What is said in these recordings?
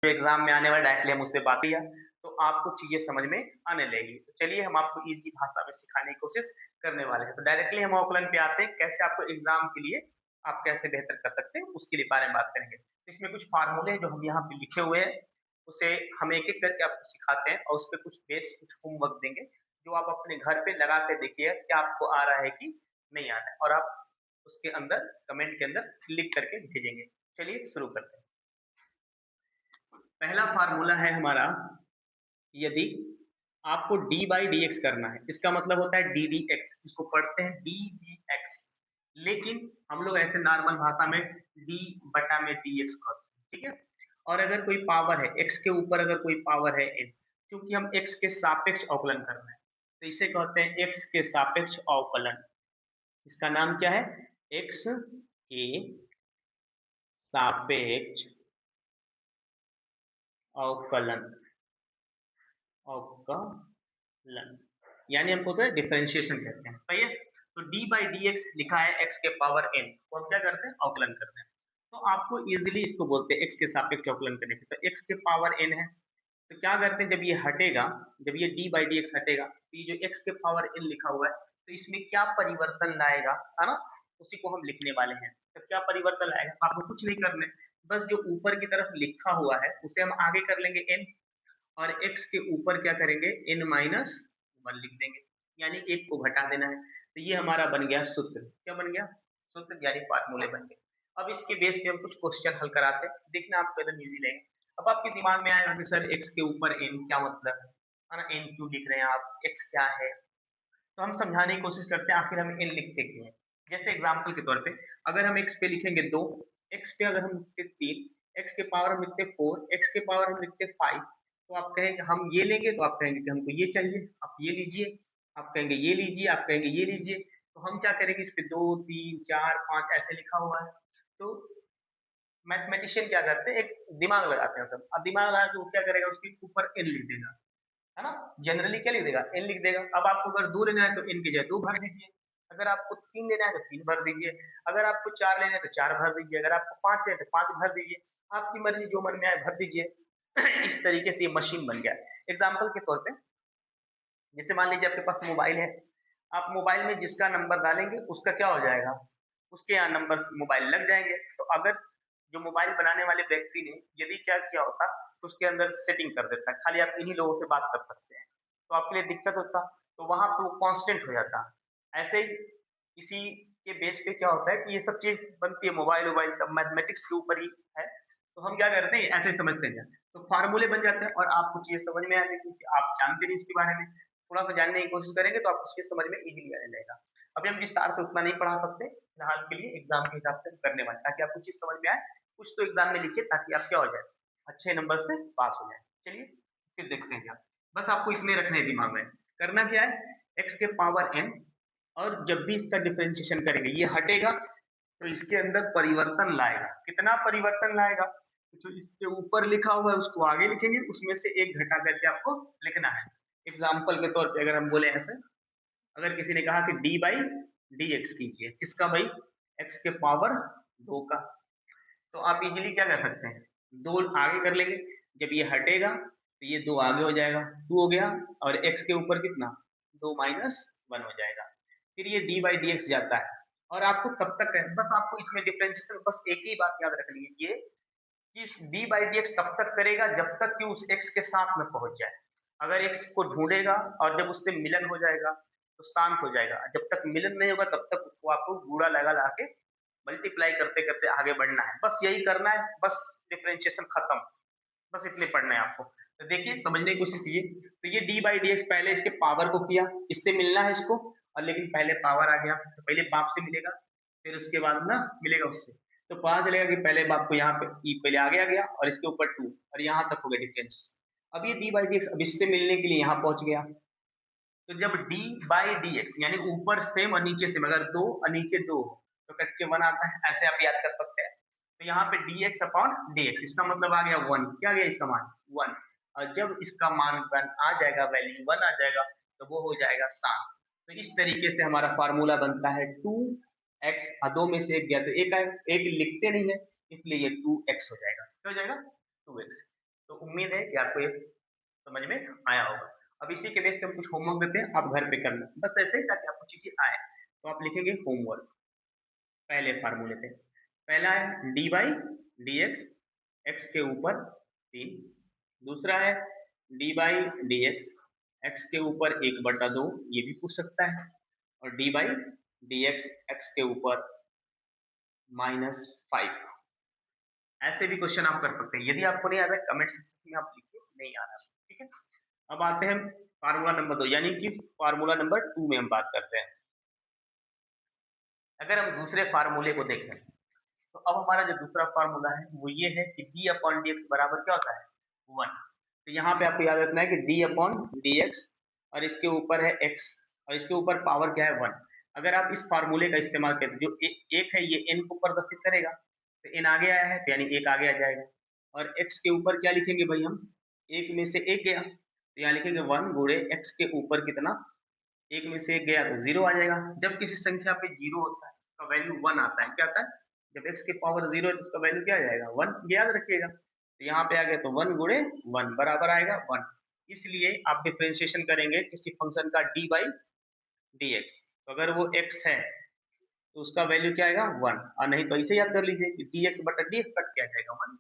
जो एग्ज़ाम में आने वाला डायरेक्टली हम उस पे बात किया, तो आपको चीज़ें समझ में आने लगेगी। तो चलिए हम आपको ईज़ी भाषा में सिखाने की कोशिश करने वाले हैं। तो डायरेक्टली हम अवकलन पे आते हैं, कैसे आपको एग्ज़ाम के लिए आप कैसे बेहतर कर सकते हैं, उसके लिए बारे में बात करेंगे। तो इसमें कुछ फ़ॉर्मूले हैं जो हम यहाँ पे लिखे हुए हैं, उसे हम एक-एक करके आपको सिखाते हैं और उसपे कुछ बेस कुछ होमवर्क देंगे, जो आप अपने घर पे लगा के देखिए क्या आपको आ रहा है कि नहीं आ रहा है और आप उसके अंदर कमेंट के अंदर लिख करके भेजेंगे। चलिए शुरू करते हैं। पहला फ़ॉर्मूला है हमारा, यदि आपको डी बाई डी एक्स करना है, इसका मतलब होता है डी डी एक्स, इसको पढ़ते हैं डी डी एक्स, लेकिन हम लोग ऐसे नॉर्मल भाषा में डी बटा में डी एक्स कहते हैं, ठीक है। और अगर कोई पावर है एक्स के ऊपर, अगर कोई पावर है एन, क्योंकि हम एक्स के सापेक्ष अवकलन कर रहे हैं, तो इसे कहते हैं एक्स के सापेक्ष अवकलन। इसका नाम क्या है? एक्स के सापेक्ष अवकलन, अवकलन यानी हमको तो डिफरेंशिएशन कहते हैं, सही है। तो डी बाई डी एक्स लिखा है एक्स के पावर एन, तो हम क्या करते हैं? अवकलन करते हैं। तो आपको इजीली इसको बोलते हैं एक्स के सापेक्ष अवकलन करने के। तो एक्स के पावर एन है, तो क्या करते हैं, जब ये हटेगा, जब ये डी बाई डी एक्स हटेगा, तो ये जो एक्स के पावर एन लिखा हुआ है, तो इसमें क्या परिवर्तन लाएगा, है ना, उसी को हम लिखने वाले हैं। तो क्या परिवर्तन लाएगा? आपको कुछ नहीं करने, बस जो ऊपर की तरफ लिखा हुआ है उसे हम आगे कर लेंगे एन, और x के ऊपर क्या करेंगे? n माइनस वन लिख देंगे, यानी एक को घटा देना है। तो ये हमारा बन गया सूत्र। क्या बन गया? सूत्र, यानी फार्मूले बन गए। अब इसके बेस पे हम कुछ क्वेश्चन हल कराते हैं, देखना आपको एकदम इजी रहेगा। अब आपके दिमाग में आएगा कि सर x के ऊपर n क्या मतलब है ना, n क्यों लिख रहे हैं आप, x क्या है? तो हम समझाने की कोशिश करते हैं आखिर हम n लिखते क्यों हैं। जैसे एग्जाम्पल के तौर पे, अगर हम x पे लिखेंगे 2, x पे अगर हम लिखते 3, x के पावर हम लिखते 4, x के पावर हम लिखते 5, तो आप कहेंगे हम ये लेंगे, तो आप कहेंगे कि हमको ये चाहिए, आप ये लीजिए, आप कहेंगे ये लीजिए, आप कहेंगे ये लीजिए। तो हम क्या करेंगे, इस पे 2, 3, 4, 5 ऐसे लिखा हुआ है। तो मैथमेटिशियन क्या करते हैं, एक दिमाग लगाते हैं सब। अब दिमाग लगा के वो क्या करेगा, उसके ऊपर n लिख देगा, है ना। जनरली क्या लिख देगा? n लिख देगा। अब आपको अगर 2 लेना है तो n की जगह 2 भर दीजिए, अगर आपको 3 लेना है तो 3 भर दीजिए, अगर आपको 4 लेना है तो 4 भर दीजिए, अगर आपको 5 लेना है तो 5 भर दीजिए, आपकी मर्जी, जो मन में आए भर दीजिए। इस तरीके से ये मशीन बन गया है। एग्जाम्पल के तौर पे, जैसे मान लीजिए आपके पास मोबाइल है, आप मोबाइल में जिसका नंबर डालेंगे उसका क्या हो जाएगा, उसके यहाँ नंबर मोबाइल लग जाएंगे। तो अगर जो मोबाइल बनाने वाले व्यक्ति ने यदि क्या किया होता, तो उसके अंदर सेटिंग कर देता, खाली आप इन्हीं लोगों से बात कर सकते हैं, तो आपके लिए दिक्कत होता, तो वहां पर वो कांस्टेंट हो जाता। ऐसे ही इसी के बेस पे क्या होता है कि ये सब चीज बनती है, मोबाइल वोबाइल सब मैथमेटिक्स के ऊपर ही है। तो हम क्या करते हैं, ऐसे समझते हैं, तो फार्मूले बन जाते हैं और आपको चीजें समझ में आती है, क्योंकि आप जानते नहीं इसके बारे में। थोड़ा सा जानने की कोशिश करेंगे तो आपको चीज समझ में इजीली आने लगेगा। अभी हम विस्तार से उतना नहीं पढ़ा सकते फिलहाल के लिए, एग्जाम के हिसाब से करने वाले, ताकि आपको चीज समझ में आए। कुछ तो एग्जाम में लिखिए ताकि आप क्या हो जाए, अच्छे नंबर से पास हो जाए। चलिए फिर देखते हैं क्या, बस आपको इतने रखने हैं दिमाग में। करना क्या है, एक्स के पावर एन, और जब भी इसका डिफरेंशिएशन करेंगे ये हटेगा, तो इसके अंदर परिवर्तन लाएगा। कितना परिवर्तन लाएगा? जो इसके ऊपर लिखा हुआ है उसको आगे लिखेंगे, उसमें से एक घटा करके आपको लिखना है। एग्जाम्पल के तौर पे अगर हम बोले ऐसे, अगर किसी ने कहा कि डी बाई डी एक्स कीजिए, किसका भाई? एक्स के पावर 2 का, तो आप इजीली क्या कर सकते हैं, 2 आगे कर लेंगे, जब ये हटेगा तो ये 2 आगे हो जाएगा, 2 हो गया, और एक्स के ऊपर कितना, 2 माइनस 1 हो जाएगा। फिर ये डी बाई डी एक्स जाता है, और आपको तब तक है, बस आपको इसमें डिफरेंशिएशन बस एक ही बात याद रखनी है, ये कि इस डी बाई डी एक्स तब तक करेगा जब तक कि उस एक्स के साथ में पहुंच जाए। अगर एक्स को ढूंढेगा और जब उससे मिलन हो जाएगा तो शांत हो जाएगा, जब तक मिलन नहीं होगा तब तक उसको आपको बूढ़ा लगा ला के मल्टीप्लाई करते करते आगे बढ़ना है, बस यही करना है, बस डिफरेंशिएशन खत्म, बस इतने पढ़ना है आपको। तो देखिए समझने की कोशिश कीजिए, तो ये डी बाई डी एक्स पहले इसके पावर को किया, इससे मिलना है इसको, और लेकिन पहले पावर आ गया, तो पहले बाप से मिलेगा, फिर उसके बाद ना मिलेगा उससे। तो पता चलेगा कि पहले बाप को यहाँ पे ई पहले आगे आ गया और इसके ऊपर 2, और यहाँ तक हो गया डिफरेंस। अब ये डी बाई डी एक्स अब इससे मिलने के लिए यहाँ पहुंच गया, तो जब d बाई डी एक्स यानी ऊपर सेम और नीचे सेम, अगर 2 और नीचे 2 तो कट के 1 आता है, ऐसे आप याद कर सकते हैं। तो यहाँ पे dx अपॉन dx, इसका मतलब आ गया 1, क्या गया इसका मान 1, और जब इसका मान 1 आ जाएगा, वैल्यू 1 आ जाएगा, तो वो हो जाएगा 7। तो इस तरीके से हमारा फार्मूला बनता है 2x, 2 में से एक गया तो एक आएगा, एक लिखते नहीं है इसलिए ये 2x हो जाएगा, क्या हो जाएगा 2x। तो उम्मीद है कि आपको ये समझ में आया होगा। अब इसी के बेस पे हम कुछ होमवर्क देते हैं, आप घर पे करना बस ऐसे ही, ताकि आपको चीजें आए। तो आप लिखेंगे होमवर्क पहले फार्मूले पे। पहला है D by D x, x के ऊपर 3। दूसरा है D by D x, x के ऊपर 1/2, ये भी पूछ सकता है। और D by D x, x के ऊपर -5। ऐसे भी क्वेश्चन आप कर सकते हैं। यदि आपको नहीं आ रहा है कमेंट सेक्शन में आप लिखिए नहीं आ रहा, ठीक है। अब आते हैं फार्मूला नंबर 2, यानी कि फार्मूला नंबर 2 में हम बात करते हैं। अगर हम दूसरे फार्मूले को देखें, तो अब हमारा जो दूसरा फार्मूला है वो ये है कि d अपॉन डी एक्स बराबर क्या होता है 1। तो यहाँ पे आपको याद रखना है कि d अपॉन डी एक्स और इसके ऊपर है x और इसके ऊपर पावर क्या है 1। अगर आप इस फार्मूले का इस्तेमाल करते, जो एक है ये n को प्रदर्शित करेगा, तो n आगे आया है तो यानी 1 आगे आ जाएगा। और x के ऊपर क्या लिखेंगे भाई हम, एक में से 1 गया तो यहाँ लिखेंगे 1 गुणे x के ऊपर कितना, एक में से 1 गया तो 0 आ जाएगा। जब किसी संख्या पे 0 होता है उसका वैल्यू 1 आता है, क्या आता है, जब x के पावर 0 है तो उसका वैल्यू क्या आ जाएगा 1, याद रखिएगा। तो यहाँ पे आ गया तो 1 गुणे 1 बराबर आएगा 1। इसलिए आप डिफरेंशिएशन करेंगे किसी फंक्शन का d बाई डी एक्स, तो अगर वो x है तो उसका वैल्यू क्या आएगा 1, और नहीं तो ऐसे याद कर लीजिए कि dx बटा dx कट क्या जाएगा 1,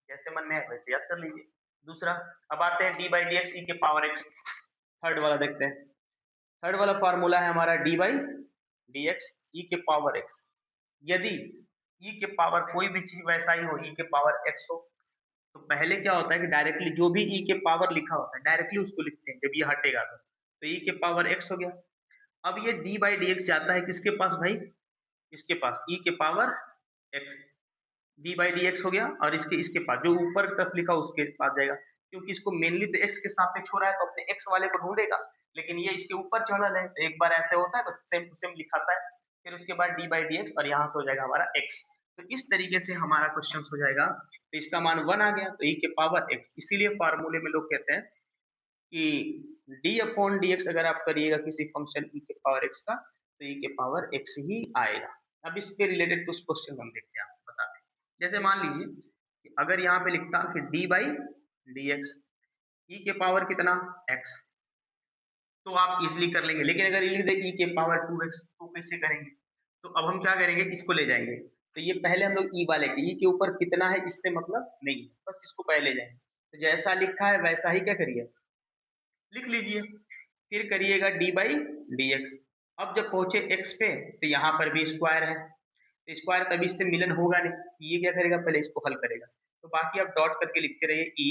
जैसे मन में है वैसे याद कर लीजिए। दूसरा, अब आते हैं d बाई डी एक्स ई के पावर x। थर्ड वाला देखते हैं। थर्ड वाला फार्मूला है हमारा d बाई डी एक्स ई के पावर x। यदि e के पावर कोई भी चीज वैसा ही हो, e के पावर x हो, तो पहले क्या होता है कि डायरेक्टली जो भी e के पावर लिखा होता है डायरेक्टली उसको लिखते हैं, जब ये हटेगा तो e के पावर x हो गया। अब ये d बाई डी एक्स जाता है किसके पास भाई, इसके पास e के power x, d by D x हो गया, और इसके पास जो ऊपर तरफ लिखा उसके पास जाएगा, क्योंकि इसको मेनली तो x के सापेक्ष हो रहा है तो अपने x वाले को ढूंढेगा, लेकिन ये इसके ऊपर चढ़ल है तो एक बार ऐसे होता है तो सेम टू सेम लिखाता है, फिर उसके बाद d बाई डी एक्स और यहाँ से हो जाएगा हमारा x। तो इस तरीके से हमारा क्वेश्चन हो जाएगा। तो इसका मान 1 आ गया तो e के पावर x, इसीलिए फार्मूले में लोग कहते हैं कि d अपॉन डी एक्स अगर आप करिएगा किसी फंक्शन e के पावर x का, तो e के पावर x ही आएगा। अब इस पे रिलेटेड कुछ क्वेश्चन हम देखते हैं, आपको बताते हैं। जैसे मान लीजिए कि अगर यहाँ पे लिखता कि d बाई डी एक्स ई के पावर कितना x, तो आप इजिली कर लेंगे। लेकिन अगर लिख दे e के पावर 2x तो कैसे करेंगे, तो अब हम क्या करेंगे, इसको ले जाएंगे। तो ये पहले हम लोग e वाले के, e के ऊपर कितना है इससे मतलब नहीं है, बस इसको पहले जाएंगे। तो जैसा लिखा है वैसा ही क्या करिए लिख लीजिए, फिर करिएगा d बाई डी एक्स। अब जब पहुंचे x पे तो यहाँ पर भी स्क्वायर है, तो स्क्वायर कभी इससे मिलन होगा नहीं, ये क्या करेगा पहले इसको हल करेगा। तो बाकी आप डॉट करके लिखते रहिए ई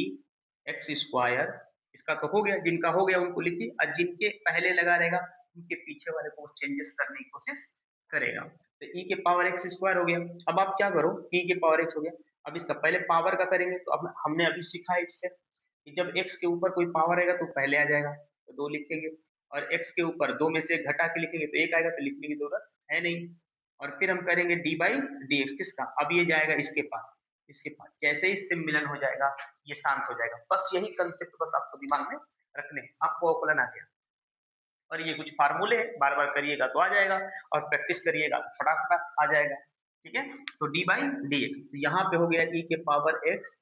एक्स स्क्वायर, इसका तो हो गया, जिनका हो गया उनको लिखिए, और जिनके पहले लगा रहेगा उनके पीछे वाले को चेंजेस करने की कोशिश करेगा। तो ई के पावर एक्स स्क्वायर हो गया। अब आप क्या करो, ई के पावर एक्स हो गया, अब इसका पहले पावर का करेंगे। तो अब हमने अभी सीखा है इससे कि जब x के ऊपर कोई पावर आएगा तो पहले आ जाएगा, तो 2 लिखेंगे, और x के ऊपर 2 में से घटा के लिखेंगे तो 1 आएगा, तो लिखने की जरूरत है नहीं। और फिर हम करेंगे d बाई डी एक्स किसका, अब ये जाएगा इसके पास, इसके पास जैसे ही इससे मिलन हो जाएगा ये शांत हो जाएगा। बस यही कंसेप्ट बस आपको दिमाग में रखने, आपको अवकलन आ गया। और ये कुछ फार्मूले बार बार करिएगा तो आ जाएगा, और प्रैक्टिस करिएगा तो फटाफट आ जाएगा, ठीक है। तो d बाई डी एक्स, तो यहाँ पे हो गया e के पावर x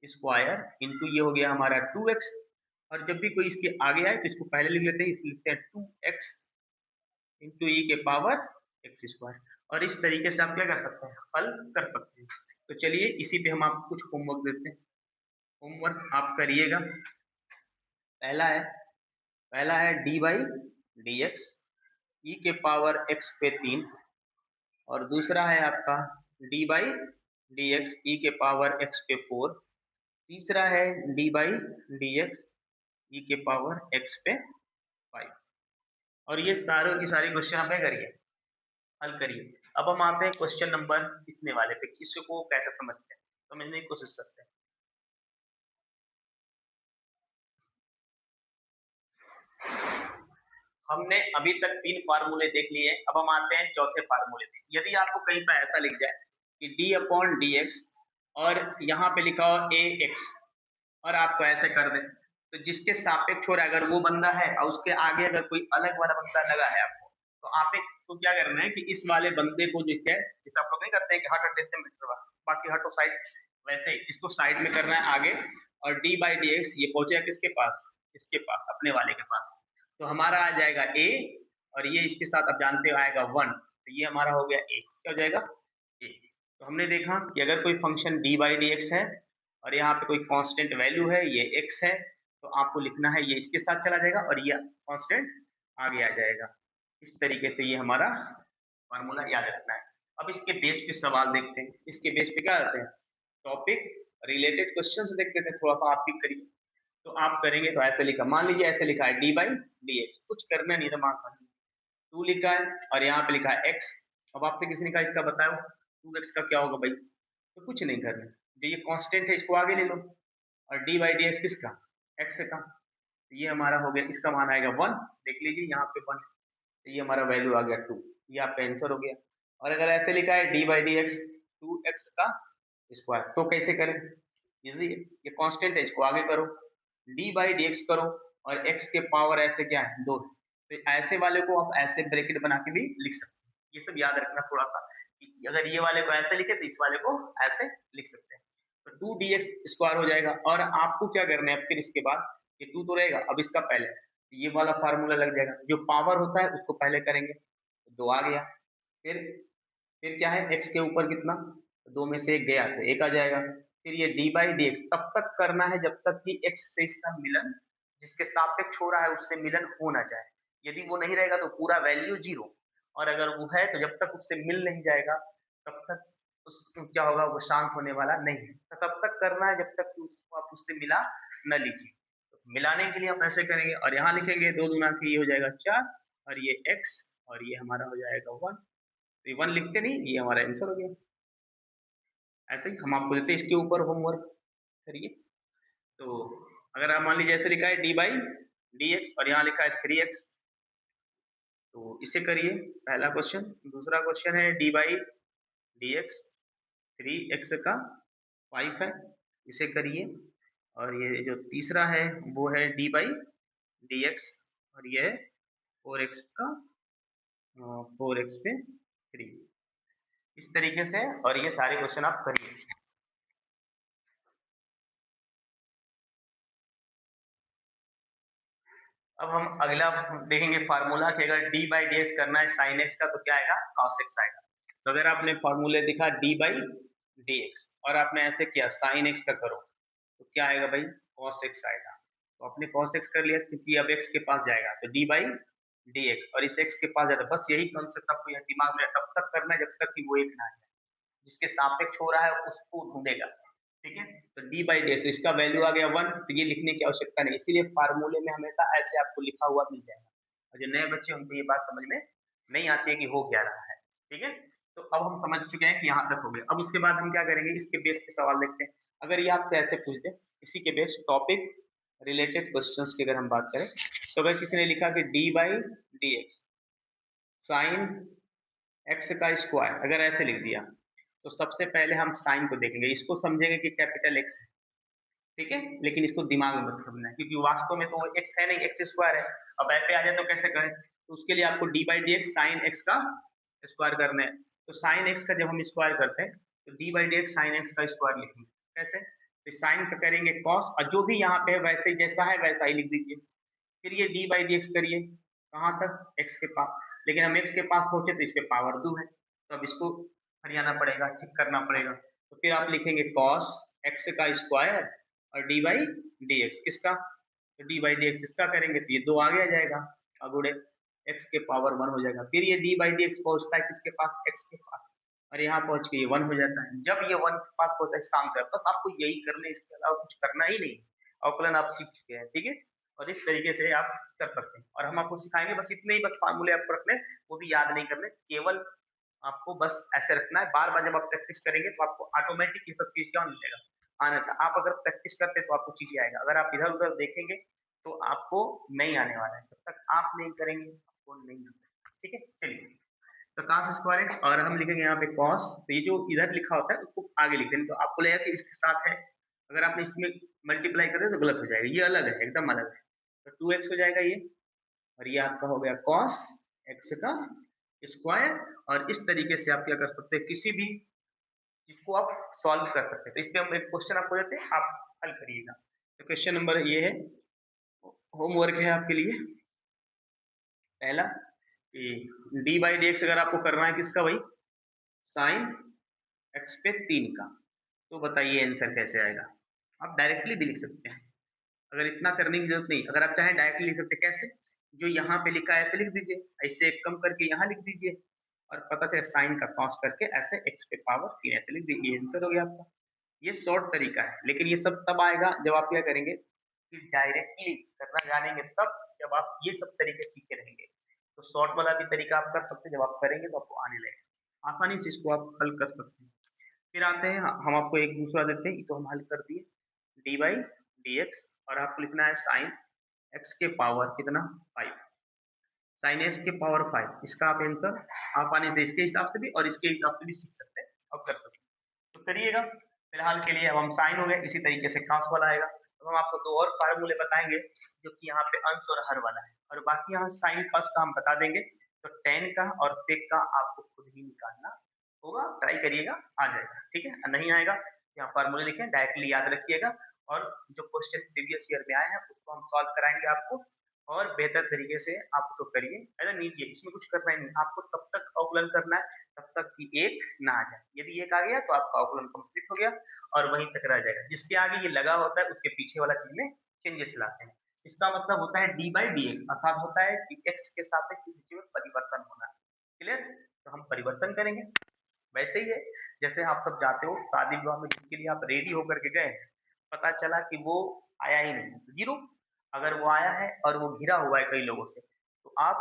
स्क्वायर इंटू ये हो गया हमारा 2x, और जब भी कोई इसके आगे आए तो इसको पहले लिख लेते हैं, इसलिए लिखते हैं 2x इंटू ई के पावर एक्स स्क्वायर। और इस तरीके से आप क्या कर सकते हैं, हल कर सकते हैं। तो चलिए इसी पे हम आपको कुछ होमवर्क देते हैं, होमवर्क आप करिएगा। पहला है डी बाई डी एक्स ई के पावर x पे 3, और दूसरा है आपका d बाई डी एक्स ई के पावर x पे 4, तीसरा है d बाई डी एक्स ई के पावर x पे 5। और ये सारों की सारी क्वेश्चन आप क्या करिए हल करिए। अब हम आते हैं क्वेश्चन नंबर कितने वाले पे, इसको कैसे समझते हैं समझने की कोशिश करते हैं। हमने अभी तक 3 फार्मूले देख लिए, अब हम आते हैं चौथे फार्मूले पे। यदि आपको कहीं पर ऐसा लिख जाए कि d अपॉन डी एक्स और यहाँ पे लिखा हो ए एक्स, और आपको ऐसे कर दें तो जिसके सापेक्ष हो रहा है अगर वो बंदा है और उसके आगे अगर कोई अलग वाला बंदा लगा है आपको, तो आप एक तो क्या करना है कि इस वाले बंदे को जिसके जैसे आप लोग नहीं करते हैं कि हट हट देते हैं बाकी हटो साइड, वैसे इसको साइड में करना है आगे, और डी बाई डी एक्स ये पहुंचेगा किसके पास, इसके पास, अपने वाले के पास। तो हमारा आ जाएगा ए, और ये इसके साथ आप जानते हो आएगा 1, तो ये हमारा हो गया ए, क्या हो जाएगा ए। तो हमने देखा कि अगर कोई function D by D x है और यहाँ पे कोई कांस्टेंट वैल्यू है, ये एक्स है, तो आपको लिखना है ये इसके साथ चला जाएगा और ये कांस्टेंट आगे आ जाएगा। इस तरीके से ये हमारा फॉर्मूला याद रखना है। अब इसके बेस पे सवाल देखते हैं। इसके बेस पे क्या करते हैं, टॉपिक रिलेटेड क्वेश्चन देखते थे, थोड़ा सा आप भी करिए। तो आप करेंगे तो ऐसे लिखा, मान लीजिए ऐसे लिखा है डी बाई डी एक्स, कुछ करना नहीं था, मान 2 लिखा है और यहाँ पे लिखा है एक्स। अब आपसे किसी ने कहा इसका बताओ 2x का क्या होगा भाई, तो कुछ नहीं करना, जो ये कांस्टेंट है इसको आगे ले लो, और डी बाई डी एक्स किसका, एक्स का, तो ये हमारा हो गया, इसका मान आएगा 1, देख लीजिए यहाँ पे 1, तो ये हमारा वैल्यू आ गया 2, ये आपका आंसर हो गया। और अगर ऐसे लिखा है D by D x 2x का स्क्वायर, तो कैसे करें, इजी है, ये कांस्टेंट है इसको आगे करो, डी बाई डी एक्स करो, और x के पावर ऐसे क्या है 2, तो ऐसे वाले को आप ऐसे ब्रैकेट बना के भी लिख सकते हैं। ये सब याद रखना थोड़ा सा, कि अगर ये वाले को ऐसे लिखे तो इस वाले को ऐसे लिख सकते हैं। तो 2dx स्क्वायर हो जाएगा, और आपको क्या करना है फिर इसके बाद, ये 2 तो रहेगा, अब इसका पहले ये वाला फार्मूला लग जाएगा, जो पावर होता है उसको पहले करेंगे, 2 आ गया, फिर क्या है x के ऊपर कितना, 2 में से 1 गया तो 1 आ जाएगा, फिर ये डी बाई डी एक्स तब तक करना है जब तक कि x से इसका मिलन, जिसके सापेक्ष हो रहा है उससे मिलन हो ना जाए। यदि वो नहीं रहेगा तो पूरा वैल्यू 0, और अगर वो है तो जब तक उससे मिल नहीं जाएगा तब तक उसको क्या होगा, वो शांत होने वाला नहीं है। तो तब तक करना है जब तक कि उसको आप उससे मिला न लीजिए। तो मिलाने के लिए आप ऐसे करेंगे, और यहाँ लिखेंगे 2 दूना के, ये हो जाएगा 4, और ये x, और ये हमारा हो जाएगा 1, तो ये 1 लिखते नहीं, ये हमारा आंसर हो गया। ऐसे ही हम आपको देते हैं, इसके ऊपर होमवर्क करिए। तो अगर आप मान लीजिए ऐसे लिखा है डी बाई डी एक्स और यहाँ लिखा है 3x, तो इसे करिए, पहला क्वेश्चन। दूसरा क्वेश्चन है D by D x 3x का 5 है, इसे करिए। और ये जो तीसरा है वो है डी बाई डी एक्स, और ये है 4x का 4x पे 3, इस तरीके से, और ये सारे क्वेश्चन आप करिए। अब हम अगला देखेंगे फार्मूला, कि अगर डी बाई डी एक्स करना है साइन एक्स का तो क्या आएगा, कॉस एक्स आएगा। तो अगर आपने फार्मूले दिखा डी बाई डी एक्स और आपने ऐसे किया साइन एक्स का करो, तो क्या आएगा भाई, कॉस एक्स आएगा। तो आपने कॉस एक्स कर लिया क्योंकि अब एक्स के पास जाएगा, तो डी बाई डी एक्स, और इस एक्स के पास जाता है, बस यही कॉन्सेप्ट आपको यहाँ दिमाग में तब तक करना है जब तक कि वो एक ना आ जाए, जिसके सापेक्ष हो रहा है उसको ढूंढेगा, ठीक है। तो डी बाई डी एक्स, इसका वैल्यू आ गया 1, तो ये लिखने की आवश्यकता नहीं, इसीलिए फार्मूले में हमेशा ऐसे आपको लिखा हुआ मिल जाएगा, और जो नए बच्चे उनको ये बात समझ में नहीं आती है कि हो क्या रहा है, ठीक है। तो अब हम समझ चुके हैं कि यहाँ तक हो गया। अब उसके बाद हम क्या करेंगे, इसके बेस पे सवाल देखते हैं। अगर ये आपसे ऐसे पूछ दे, इसी के बेस टॉपिक रिलेटेड क्वेश्चंस की अगर हम बात करें, तो अगर किसी ने लिखा कि D by D x sine x का स्क्वायर, अगर ऐसे लिख दिया, तो सबसे पहले हम साइन को देखेंगे, इसको समझेंगे कि कैपिटल एक्स है, ठीक है, लेकिन इसको दिमाग में मत समझना है क्योंकि वास्तव में तो एक्स है नहीं, एक्स स्क्वायर है। अब ऐसे आ जाए तो कैसे करें, तो उसके लिए आपको D by D x sine x का स्क्वायर करना है। तो साइन एक्स का जब हम स्क्वायर करते हैं तो D by D x sine x का स्क्वायर लिखेंगे, कैसे, तो साइन का करेंगे कॉस, और जो भी यहाँ पे है वैसे ही जैसा है वैसा ही लिख दीजिए। फिर ये डी बाई डी एक्स करिए, कहाँ तक, एक्स के पास, लेकिन हम एक्स के पास पहुंचे तो इस पे पावर 2 है, तो अब इसको हरियाना पड़ेगा, ठीक करना पड़ेगा। तो फिर आप लिखेंगे कॉस एक्स का स्क्वायर और डी बाई डी एक्स किसका, तो डी बाई डी एक्स इसका करेंगे तो ये 2 आगे आ जाएगा, अब उड़े एक्स के पावर 1 हो जाएगा। फिर ये डी बाई डी एक्स पहुंचता है किसके पास, एक्स के पास, और यहाँ पहुंच के ये 1 हो जाता है। जब ये 1 के पास होता है शांत है, बस आपको यही करना है, इसके अलावा कुछ करना ही नहीं, अवकलन आप सीख चुके हैं, ठीक है। और इस तरीके से आप कर सकते हैं, और हम आपको सिखाएंगे, बस इतने ही, बस फार्मूले आपको रखने, वो भी याद नहीं करने, केवल आपको बस ऐसे रखना है। बार बार जब आप प्रैक्टिस करेंगे तो आपको ऑटोमेटिक ये सब चीज क्या मिलेगा, आना था। आप अगर प्रैक्टिस करते तो आपको चीजें आएगा, अगर आप इधर उधर देखेंगे तो आपको नहीं आने वाला है, जब तक आप नहीं करेंगे आपको नहीं मिल सकता, ठीक है। चलिए, तो कॉस स्क्वायर एक्स, और हम लिखेंगे यहाँ पे कॉस, तो ये जो इधर लिखा होता है उसको आगे लिख देंगे, तो आपको लगेगा कि इसके साथ है, अगर आपने इसमें मल्टीप्लाई कर दे तो गलत हो जाएगा, ये अलग है, एकदम अलग है। तो 2x हो जाएगा ये, और ये आपका हो गया कॉस एक्स का स्क्वायर। और इस तरीके से आप क्या कर सकते हैं, किसी भी चीज को आप सॉल्व कर सकते हैं। तो इस पे हम एक क्वेश्चन आपको देते हैं, आप हल करिएगा। तो क्वेश्चन नंबर ये है, होमवर्क है आपके लिए पहला कि डी बाई डी एक्स अगर आपको करना है किसका भाई, साइन एक्स पे 3 का, तो बताइए आंसर कैसे आएगा। आप डायरेक्टली भी लिख सकते हैं, अगर इतना करने की जरूरत नहीं, अगर आप चाहें डायरेक्टली लिख सकते हैं। कैसे, जो यहाँ पे लिखा है ऐसे लिख दीजिए, ऐसे एक कम करके यहाँ लिख दीजिए, और पता चले साइन का कॉस करके ऐसे एक्स पे पावर 3 ऐसे लिख दीजिए, आंसर हो गया आपका। ये शॉर्ट तरीका है, लेकिन ये सब तब आएगा जब आप क्या करेंगे कि डायरेक्टली करना जानेंगे, तब जब आप ये सब तरीके सीखे रहेंगे। तो शॉर्ट वाला भी तरीका आप कर सकते हैं, जब आप करेंगे तो आपको आने लगेगा, आसानी से इसको आप हल कर सकते हैं। फिर आते हैं, हम आपको एक दूसरा देते हैं, तो हम हल कर दिए डी बाई डी एक्स, और आपको लिखना है साइन एक्स के पावर कितना 5, साइन एक्स के पावर 5, इसका आप आंसर आसानी से इसके हिसाब से भी और इसके हिसाब से भी सीख सकते हैं और कर सकते हैं, तो करिएगा। फिलहाल के लिए अब हम साइन हो गए, इसी तरीके से कॉस वाला आएगा। अब हम आपको दो और फार्मूले बताएंगे जो कि यहाँ पे अंश और हर वाला है, और बाकी यहाँ साइन कॉस का हम बता देंगे। तो टेन का और सेक का आपको खुद ही निकालना होगा, ट्राई करिएगा, आ जाएगा, ठीक है। नहीं आएगा यहाँ फार्मूले लिखें, डायरेक्टली याद रखिएगा, और जो क्वेश्चन प्रीवियस ईयर में आए हैं उसको हम सॉल्व कराएंगे आपको, और बेहतर तरीके से आप उसको करिए। ऐसा नीजिए, इसमें कुछ करना ही नहीं, आपको तब तक अवकलन करना है तब तक कि एक ना आ जाए। यदि एक आ गया तो आपका अवकलन कंप्लीट हो गया और वहीं तक रह जाएगा। जिसके आगे ये लगा होता है उसके पीछे वाला चीज में चेंजेस लाते हैं। इसका मतलब होता है डी बाई डी एक्स, अर्थात होता है कि एक्स के सापेक्ष किसी में परिवर्तन होना। क्लियर, तो हम परिवर्तन करेंगे। वैसे ही है जैसे आप सब जाते हो शादी विवाह में, जिसके लिए आप रेडी होकर के गए, पता चला कि वो आया ही नहीं, तो जीरो। अगर वो आया है और वो घिरा हुआ है कई लोगों से, तो आप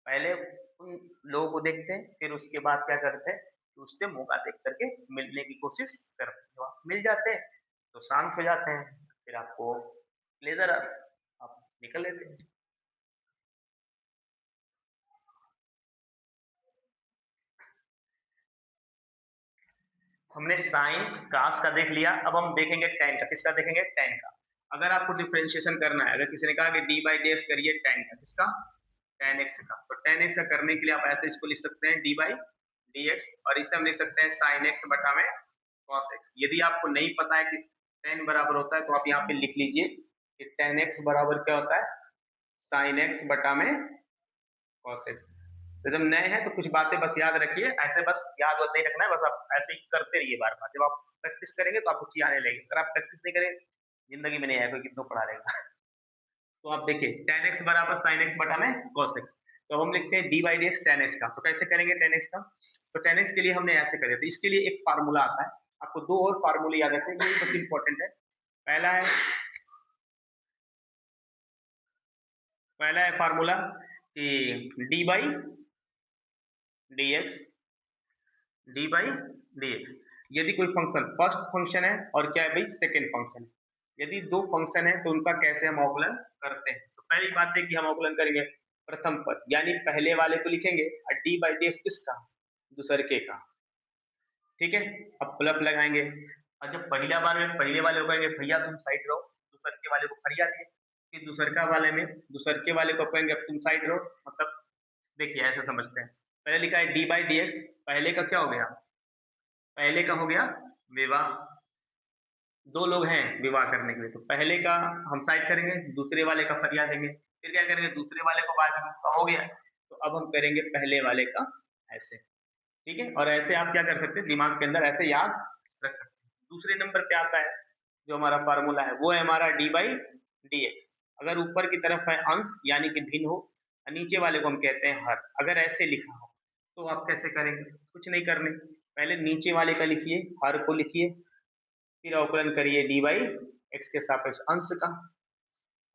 पहले उन लोगों को देखते हैं, फिर उसके बाद क्या करते हैं कि उससे मौका देख करके मिलने की कोशिश करते हैं। जब आप मिल जाते हैं तो शांत हो जाते हैं, फिर आपको लेजर आप निकल लेते हैं। हमने साइन कास का देख लिया, अब हम देखेंगे टेन का। किसका देखेंगे, टेन का। अगर आपको डिफ्रेंशिएशन करना है, अगर किसी ने कहा कि डी बाई डी एक्स करिए टेन का, किसका, टेन एक्स का, तो टेन एक्स का करने के लिए आप ऐसे इसको लिख सकते हैं डी बाई डी एक्स, और इसे हम लिख सकते हैं साइन एक्स बटा में कॉस एक्स। यदि आपको नहीं पता है कि टेन बराबर होता है तो आप यहाँ पे लिख लीजिए कि टेन एक्स बराबर क्या होता है, साइन एक्स बटा में कॉस एक्स। तो जब नए हैं तो कुछ बातें बस याद रखिए, ऐसे बस याद नहीं रखना है, बस आप ऐसे ही करते रहिए बार बार। जब आप प्रैक्टिस करेंगे तो आपको चीज आने लगेगी, अगर आप प्रैक्टिस नहीं करेंगे जिंदगी में नहीं आएगा, कोई कितना पढ़ा रहेगा। तो आप देखिए टेन एक्स बराबर साइन एक्स बटा में कॉस एक्स, तो हम लिखते हैं D by D x ten x का। तो कैसे करेंगे टेन एक्स का, तो टेन एक्स के लिए हमने ऐसे करे थे, इसके लिए एक फार्मूला आता है। आपको दो और फार्मूले याद रखते हैं, ये बहुत इंपॉर्टेंट है। पहला है फार्मूला कि D by D x, D by D x, यदि कोई फंक्शन फर्स्ट फंक्शन है और क्या है भाई सेकेंड फंक्शन है, यदि दो फंक्शन है तो उनका कैसे हम अवकलन करते हैं। तो पहली बात है कि हम अवकलन करेंगे प्रथम पद, यानी पहले वाले को लिखेंगे, और डी बाई डी एक्स किसका, दूसरे का, ठीक है। अब प्लस लगाएंगे, और जब पहला बार में पहले वाले को कहेंगे भैया तुम साइड रहो, दूसरे वाले को फरिया दिए, फिर दूसरका वाले में दूसरे वाले को कहेंगे अब तुम साइड रहो, मतलब देखिए ऐसे समझते हैं। पहले लिखा है डी बाई डी एक्स, पहले का क्या हो गया, पहले का हो गया विवाह, दो लोग हैं विवाह करने के लिए, तो पहले का हम साइड करेंगे, दूसरे वाले का फरिया देंगे, फिर क्या करेंगे दूसरे वाले को बाद में उसका हो गया, तो अब हम करेंगे पहले वाले का ऐसे, ठीक है। और ऐसे आप क्या कर सकते हैं, दिमाग के अंदर ऐसे याद रख सकते हैं। दूसरे नंबर पे आता है जो हमारा फार्मूला है, वो है हमारा डी बाई डी एक्स। अगर ऊपर की तरफ है अंश यानी कि भिन्न हो, और नीचे वाले को हम कहते हैं हर, अगर ऐसे लिखा हो तो आप कैसे करेंगे, कुछ नहीं करने, पहले नीचे वाले का लिखिए, हर को लिखिए, फिर अवकलन करिए डी बाई एक्स के सापेक्ष अंश का,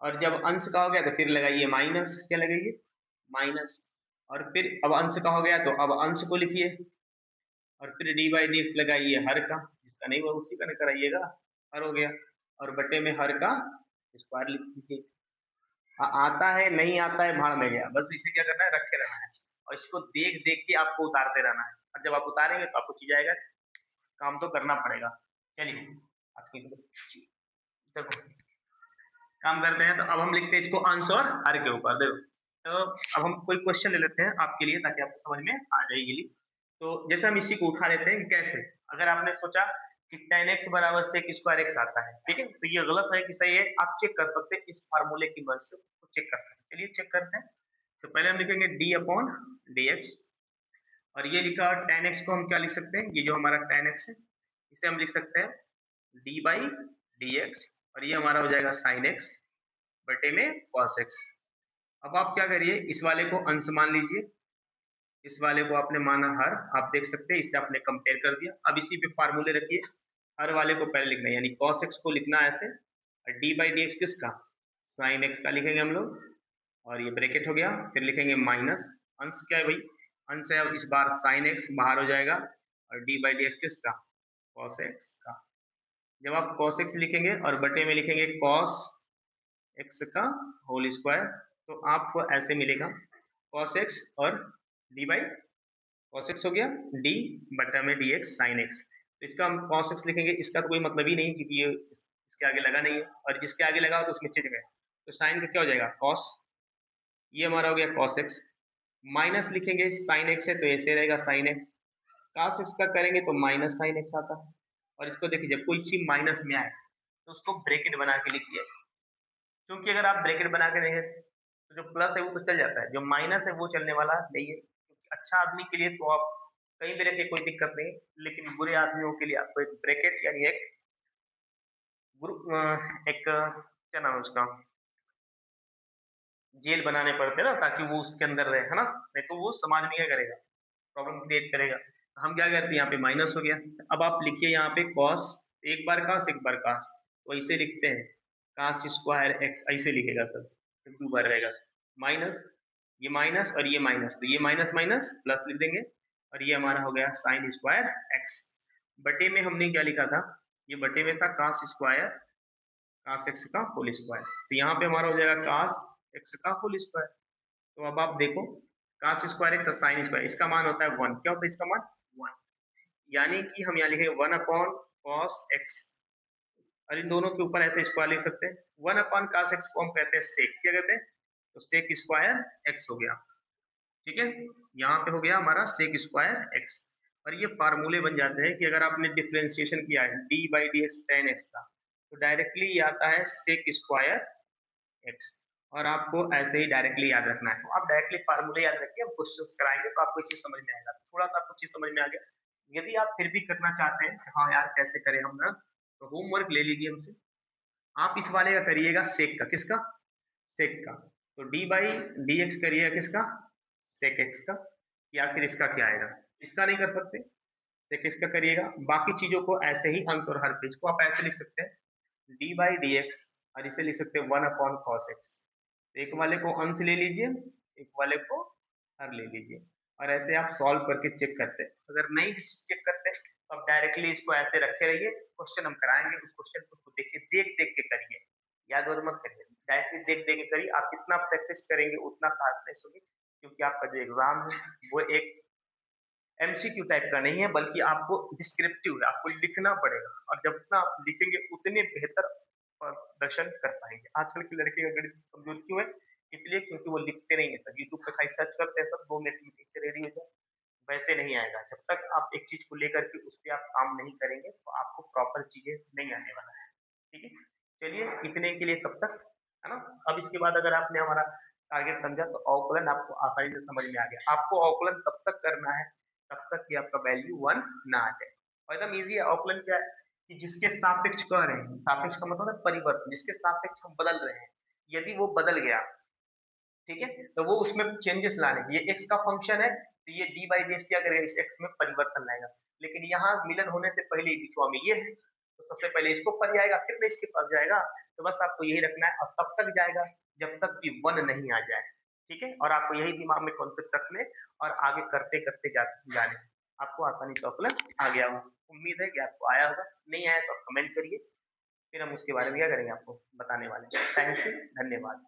और जब अंश का हो गया तो फिर लगाइए माइनस, क्या लगाइए माइनस, और फिर अब अंश का हो गया तो अब अंश को लिखिए, और फिर डी बाई डी एक्स लगाइए हर का, जिसका नहीं हुआ उसी का न कराइएगा, हर हो गया, और बटे में हर का स्क्वायर लिख दीजिए। आता है नहीं आता है भाड़ में गया, बस इसे क्या करना है रखे रहना है, और इसको देख देख के आपको उतारते रहना है, और जब आप उतारेंगे तो आपको चीज आएगा, काम तो करना पड़ेगा। चलिए आज की देखो काम करते हैं, तो अब हम लिखते हैं इसको अंश और हर के ऊपर। देखो तो अब हम कोई क्वेश्चन ले लेते हैं आपके लिए, ताकि आपको समझ में आ जाए इजीली। तो जैसे हम इसी को उठा लेते हैं, कैसे, अगर आपने सोचा कि tan x बराबर sec स्क्वायर x आता है, ठीक है। तो ये गलत है कि सही है, आप चेक कर सकते हैं इस फार्मूले की मदद से चेक कर सकते हैं। चलिए चेक करते हैं। तो पहले हम लिखेंगे d अपॉन dx, और ये लिखा tan x को हम क्या लिख सकते हैं, ये जो हमारा tan x है इसे हम लिख सकते हैं d बाई dx, और ये हमारा हो जाएगा sin x बटे में cos x। अब आप क्या करिए, इस वाले को अंश मान लीजिए, इस वाले को आपने माना हर, आप देख सकते हैं इससे आपने कंपेयर कर दिया। अब इसी पे फार्मूले रखिए, हर वाले को पहले लिखना है, यानी cos x को लिखना है ऐसे, और d बाई डी एक्स किसका, sin x का लिखेंगे हम लोग, और ये ब्रैकेट हो गया, फिर लिखेंगे माइनस, अंश क्या है भाई, अंश है, अब इस बार sin x बाहर हो जाएगा, और d बाई डी एक्स किसका, cos x का। जब आप cos x लिखेंगे और बटे में लिखेंगे cos x का होल स्क्वायर, तो आपको ऐसे मिलेगा cos x और d बाई cos x हो गया d बटा में dx sin x। तो इसका हम cos x लिखेंगे, इसका तो कोई मतलब ही नहीं क्योंकि ये इसके आगे लगा नहीं है, और जिसके आगे लगा हो तो उसमें चेंज गया, तो sin का क्या हो जाएगा cos, ये हमारा हो गया cos x, माइनस लिखेंगे sin x है तो ऐसे रहेगा sin x, cos x का करेंगे तो माइनस sin x आता है। और इसको देखिए, जब कोई चीज माइनस में आए तो उसको ब्रैकेट बना के लिखिए, क्योंकि अगर आप ब्रैकेट बना के देंगे तो जो प्लस है वो तो चल जाता है, जो माइनस है वो चलने वाला नहीं है। क्योंकि अच्छा आदमी के लिए तो आप कहीं भी रखे कोई दिक्कत नहीं, लेकिन बुरे आदमियों के लिए आपको एक ब्रैकेट यानी एक ग्रुप, एक क्या नाम है उसका, जेल बनाने पड़ते हैं ना, ताकि वो उसके अंदर रहे, है ना, नहीं तो वो समाज में क्या करेगा, प्रॉब्लम क्रिएट करेगा। तो हम क्या करते हैं, यहाँ पे माइनस हो गया, अब आप लिखिए यहाँ पे cos, एक बार cos एक बार cos, तो ऐसे लिखते हैं cos स्क्वायर x, ऐसे लिखेगा सर, फिर 2 बार रहेगा, माइनस, ये माइनस और ये माइनस, तो ये माइनस माइनस प्लस लिख देंगे, और ये हमारा हो गया sin स्क्वायर x। बटे में हमने क्या लिखा था, ये बटे में था cos स्क्वायर cos x का होल स्क्वायर, तो यहाँ पे हमारा हो जाएगा cos x का होल स्क्वायर। तो अब आप देखो cos square x sine square, इसका मान होता है 1, क्या होता है इसका मान 1, यानी कि हम यहाँ लिखेंगे 1 अपॉन cos x, और इन दोनों के ऊपर ऐसे स्क्वायर लिख सकते हैं। 1 अपॉन cos x को हम कहते हैं सेक, क्या कहते हैं, तो सेक स्क्वायर x हो गया, ठीक है। यहाँ पे हो गया हमारा सेक स्क्वायर x, और ये फार्मूले बन जाते हैं कि अगर आपने डिफरेंशिएशन किया है d by D x ten x का, तो डायरेक्टली ये आता है सेक स्क्वायर x, और आपको ऐसे ही डायरेक्टली याद रखना है। तो आप डायरेक्टली फार्मूले याद रखिए, हम क्वेश्चंस कराएंगे तो आपको चीज समझ में आएगा, थोड़ा सा आपको चीज समझ में आ गया। यदि आप फिर भी करना चाहते हैं कि हाँ यार कैसे करें हम ना, तो होमवर्क ले लीजिए हमसे, आप इस वाले का करिएगा सेक का, किसका, सेक का, तो d बाई डी एक्स करिएगा किसका, सेक एक्स का, या फिर इसका क्या आएगा, इसका नहीं कर सकते, सेक एक्स का करिएगा। बाकी चीजों को ऐसे ही अंश और हर पेज को आप ऐसे लिख सकते हैं d बाई डी एक्स, और इसे लिख सकते हैं 1 अपॉन कॉस एक्स, एक वाले को अंश ले लीजिए, एक वाले को हर ले लीजिए, और ऐसे आप सॉल्व करके चेक करते हैं। अगर नहीं भी चेक करते तो आप डायरेक्टली इसको ऐसे रखे रहिए, क्वेश्चन हम कराएंगे, उस क्वेश्चन को देखिए, देख देख के करिए, याद और मत करिए, डायरेक्टली देख देख के करिए। आप जितना प्रैक्टिस करेंगे उतना शार्पनेस होगी, क्योंकि आपका जो एग्जाम है वो एक एमसीक्यू टाइप का नहीं है, बल्कि आपको डिस्क्रिप्टिव है, आपको लिखना पड़ेगा, और जब तक आप लिखेंगे उतने बेहतर प्रदर्शन कर पाएंगे। आजकल के लड़के का गणित कमजोर क्यों है, इसलिए क्योंकि वो लिखते नहीं है सर, यूट्यूब पे खाली सर्च करते हैं, सब 2 मिनट में कैसे रेडी हो जाए, वैसे नहीं आएगा। जब तक आप एक चीज को लेकर के उस पर आप काम नहीं करेंगे तो आपको प्रॉपर चीजें नहीं आने वाला है, ठीक है। चलिए इतने के लिए तब तक, है ना। अब इसके बाद अगर आपने हमारा टारगेट समझा तो अवकलन आपको आसानी से समझ में आ गया। आपको अवकलन तब तक करना है तब तक कि आपका वैल्यू 1 ना आ जाए, और एकदम ईजी है। अवकलन क्या है कि जिसके सापेक्ष कह रहे हैं, सापेक्ष का मतलब है परिवर्तन, जिसके सापेक्ष हम बदल रहे हैं, यदि वो बदल गया, ठीक है, तो वो उसमें चेंजेस लाने, ये x का फंक्शन है तो ये d बाई डी एक्स क्या करेगा, इस x में परिवर्तन लाएगा। लेकिन यहाँ मिलन होने से पहले बीचवा में ये है, तो सबसे पहले इसको पर जाएगा, फिर मैं इसके पास जाएगा, तो बस आपको यही रखना है, और तब तक जाएगा जब तक कि 1 नहीं आ जाए, ठीक है। और आपको यही दिमाग में कॉन्सेप्ट रखने, और आगे करते करते जाने, आपको आसानी से अवकलन आ गया होगा। उम्मीद है कि आपको आया होगा, नहीं आया तो आप कमेंट करिए, फिर हम उसके बारे में क्या करेंगे आपको बताने वाले हैं। थैंक यू, धन्यवाद।